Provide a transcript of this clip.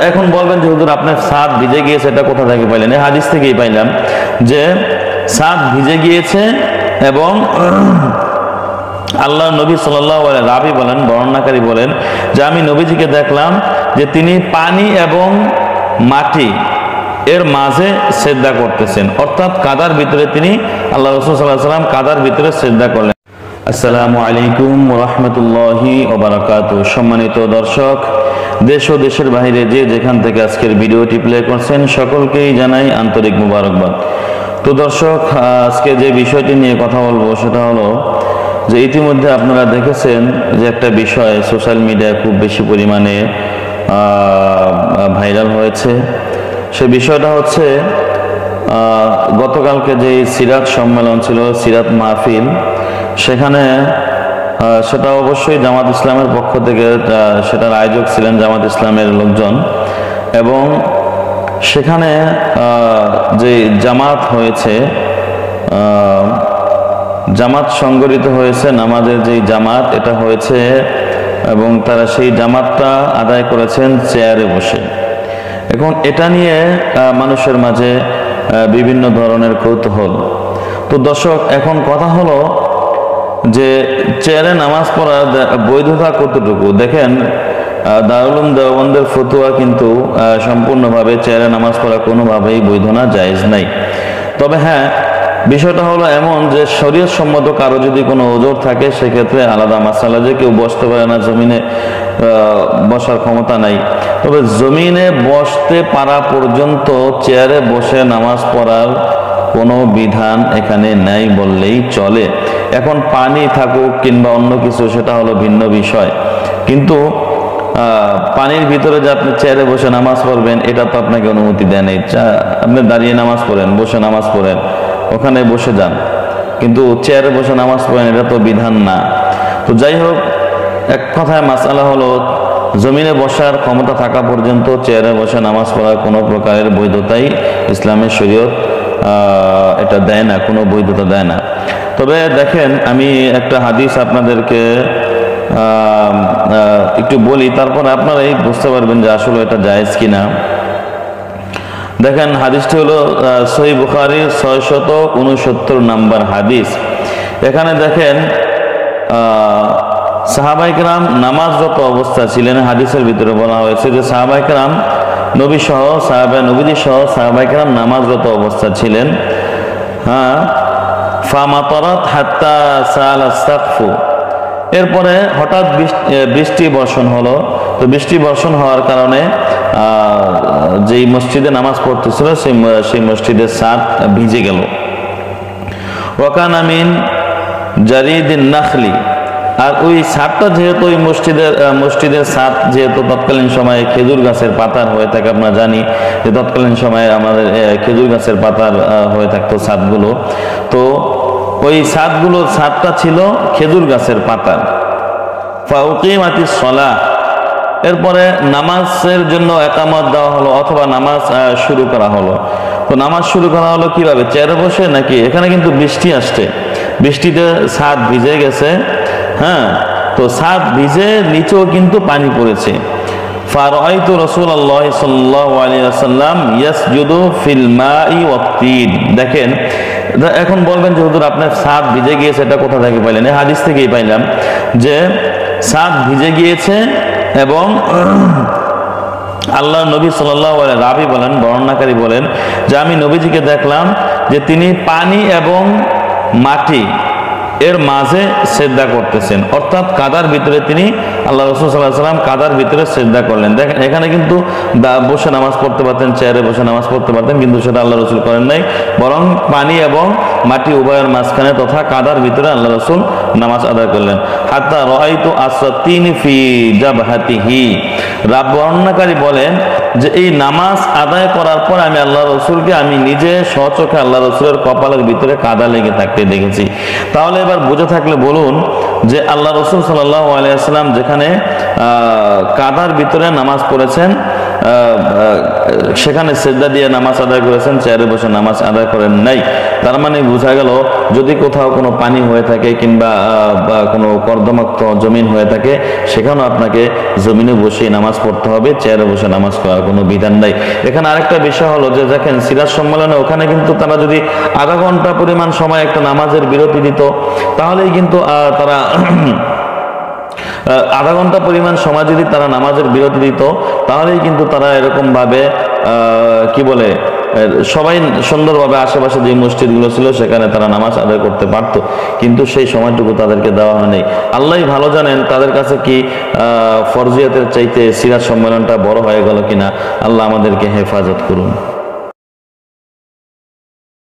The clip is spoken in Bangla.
এখন বলবেন যে হুজুর আপনার ছাদ ভিজে গিয়েছে, এটা কোথা থেকে পাইলেন? এই হাদিস থেকেই পাইলাম যে ছাদ ভিজে গিয়েছে এবং আল্লাহ নবী সাল্লাল্লাহু আলাইহি রাবি বলেন, বর্ণনাকারী বলেন যে আমি নবীজিকে দেখলাম যে তিনি পানি এবং মাটি এর মাঝে সেজদা করতেছেন, অর্থাৎ কাদার ভিতরে তিনি আল্লাহ রাসূল সাল্লাল্লাহু আলাইহি ওয়াসাল্লাম কাদার ভিতরে সেজদা করলেন। আসসালামু আলাইকুম ওয়া রাহমাতুল্লাহি ওয়া বারাকাতুহু। সম্মানিত দর্শক, দেশ ও দেশের বাইরে যে যেখান থেকে আজকের ভিডিওটি প্লে করছেন সকলকেই জানাই আন্তরিক মুবারকবাদ। তো দর্শক, আজকে যে বিষয়টি নিয়ে কথা বলবো সেটা হলো যে ইতিমধ্যে আপনারা দেখেছেন যে একটা বিষয় সোশ্যাল মিডিয়ায় খুব বেশি পরিমাণে ভাইরাল হয়েছে। সে বিষয়টা হচ্ছে গতকালকে যে সিরাত সম্মেলন ছিল, সিরাত মাহফিল, সেখানে সেটা অবশ্যই জামাত ইসলামের পক্ষ থেকে সেটার আয়োজক ছিলেন জামাত ইসলামের লোকজন, এবং সেখানে যে জামাত হয়েছে, জামাত সংগঠিত হয়েছে, নামাজের যে জামাত এটা হয়েছে, এবং তারা সেই জামাতটা আদায় করেছেন চেয়ারে বসে। এখন এটা নিয়ে মানুষের মাঝে বিভিন্ন ধরনের কৌতূহল। তো দর্শক, এখন কথা হলো যে চেয়ারে নামাজ পড়ার বৈধতা কতটুকু। দেখেন, দারুল উলুম দেওবন্দের ফতোয়া কিন্তু সম্পূর্ণভাবে চেয়ারে নামাজ পড়া কোনোভাবেই বৈধ না, জায়েজ নাই। তবে হ্যাঁ, বিষয়টা হলো এমন যে শরীয়ত সম্মত কারো যদি কোনো ওজর থাকে সেক্ষেত্রে আলাদা মাসালা, যে কেউ বসতে পারে না, জমিনে বসার ক্ষমতা নাই, তবে জমিনে বসতে পারা পর্যন্ত চেয়ারে বসে নামাজ পড়ার কোনো বিধান এখানে নাই বললেই চলে। এখন পানি থাকুক কিংবা অন্য কিছু সেটা হলো ভিন্ন বিষয়, কিন্তু পানির ভিতরে যে আপনি চেয়ারে বসে নামাজ পড়বেন এটা তো আপনাকে অনুমতি দেয় নাই। আপনি দাঁড়িয়ে নামাজ পড়েন, বসে নামাজ পড়েন, ওখানে বসে যান, কিন্তু চেয়ারে বসে নামাজ পড়েন এটা তো বিধান না। তো যাই হোক, এক কথায় মাসালা হলো জমিনে বসার ক্ষমতা থাকা পর্যন্ত চেয়ারে বসে নামাজ পড়ার কোনো প্রকারের বৈধতাই ইসলামের শরীয়ত এটা দেয় না, কোনো বৈধতা দেয় না। তবে দেখেন, আমি একটা হাদিস আপনাদেরকে একটু বলি, তারপর আপনারাই বুঝতে পারবেন যে আসলে এটা জায়েজ কিনা। দেখেন, হাদিসটি হলো সহিহ বুখারীর 669 নম্বর হাদিস। এখানে দেখেন সাহাবায়ে কেরাম নামাজরত অবস্থা ছিলেন। হাদিসের ভিতরে বলা হয়েছে যে সাহাবায়ে কেরাম নবী সহ নবীজি সহ সাহাবায়ে কেরাম নামাজরত অবস্থা ছিলেন। হ্যাঁ, ফামাতারাত হাত্তা সালা সাকফু। এরপরে হঠাৎ বৃষ্টি বর্ষণ হলো। তো বৃষ্টি বর্ষণ হওয়ার কারণে যেই মসজিদে নামাজ পড়তেছিল সেই মসজিদের ছাদ ভিজে গেল। ওয়াকানা মিন জারিদিন নাখলি। আর ওই ছাদটা যেহেতু ওই মসজিদের ছাদ যেহেতু তৎকালীন সময়ে খেজুর গাছের পাতার হয়ে থাকে, আমরা জানি যে তৎকালীন সময়ে আমাদের খেজুর গাছের পাতার হয়ে থাকতো ছাদগুলো। তো ওই ছাদটা ছিল খেজুর গাছের পাতার। ফাউকিমাতিস সালাহ। এরপরে নামাজের জন্য ইকামত দেওয়া হলো, অথবা নামাজ শুরু করা হলো। তো নামাজ শুরু করা হলো কিভাবে? চেয়ারে বসে নাকি? এখানে কিন্তু বৃষ্টি আসছে, বৃষ্টিতে ছাদ ভিজে গেছে। হ্যাঁ, তো ছাদ ভিজে নিচেও কিন্তু পানি পড়েছে। ফারাআইতু রাসূলুল্লাহ সাল্লাল্লাহু আলাইহি ওয়াসাল্লাম ইয়াসজুদু ফিল মাই ওয়াত তিন। দেখেন, এখন বলবেন যে হুজুর আপনার ছাদ ভিজে গিয়েছে, এটা কোথা থেকে পাইলেন? এই হাদিস থেকেই পাইলাম যে ছাদ ভিজে গিয়েছে, এবং আল্লাহ নবী সাল্লাল্লাহু আলাইহি রাবি বলেন, বর্ণনাকারী বলেন যে আমি নবীজিকে দেখলাম যে তিনি পানি এবং মাটি এর মাঝে সেজদা করতেছেন, অর্থাৎ কাদার ভিতরে তিনি আল্লাহ রাসূল সাল্লাল্লাহু আলাইহি ওয়াসাল্লাম কাদার ভিতরে সেজদা করলেন। দেখেন, এখানে কিন্তু বসে নামাজ পড়তে পারতেন, চেয়ারে বসে নামাজ পড়তে পারতেন, কিন্তু সেটা আল্লাহ রাসূল করেন নাই, বরং পানি এবং মাটি উভয়ের মাঝখানে তথা কাদার ভিতরে আল্লাহ রাসূল নামাজ আদায় করলেন। হাত্তা রাআইতু আসরাতিন ফি জাবহাতিহি। বর্ণনাকারী বলেন যে এই নামাজ আদায় করার পর আমি আল্লাহ রাসূলকে আমি নিজে স্বচক্ষে আল্লাহ রাসূলের কপালের ভিতরে কাদা লেগে থাকতে দেখেছি। তাহলে এবার বুঝে থাকলে বলুন যে আল্লাহ রাসূল সাল্লাল্লাহু আলাইহি ওয়াসাল্লাম যেখানে কাদার ভিতরে নামাজ পড়েছেন, সেখানে সেজদা দিয়ে নামাজ আদায় করেছেন, চেয়ারে বসে নামাজ আদায় করেন নাই। তার মানে বোঝা গেল যদি কোথাও কোনো পানি হয়ে থাকে কিংবা কোনো কর্দমাক্ত জমিন হয়ে থাকে, সেখানেও আপনাকে জমিনে বসে নামাজ পড়তে হবে, চেয়ারে বসে নামাজ পড়ার কোনো বিধান নাই। এখানে আরেকটা বিষয় হলো যে দেখেন সিরাজ সম্মেলনে ওখানে কিন্তু তারা যদি আধা ঘন্টা পরিমাণ সময় একটা নামাজের বিরতি দিত, তাহলেই কিন্তু তারা আধা ঘন্টা পরিমাণ সময় যদি তারা নামাজের বিরতি দিত, তাহলেই কিন্তু তারা এরকম ভাবে কি বলে সবাই সুন্দরভাবে আশেপাশে যে মসজিদগুলো ছিল সেখানে তারা নামাজ আদায় করতে পারত। কিন্তু সেই সময়টুকু তাদেরকে দেওয়া হয়নি। আল্লাহই ভালো জানেন তাদের কাছে কি ফরজিয়াতের চাইতে সিরাজ সম্মেলনটা বড় হয়ে গেল কিনা। আল্লাহ আমাদেরকে হেফাজত করুন।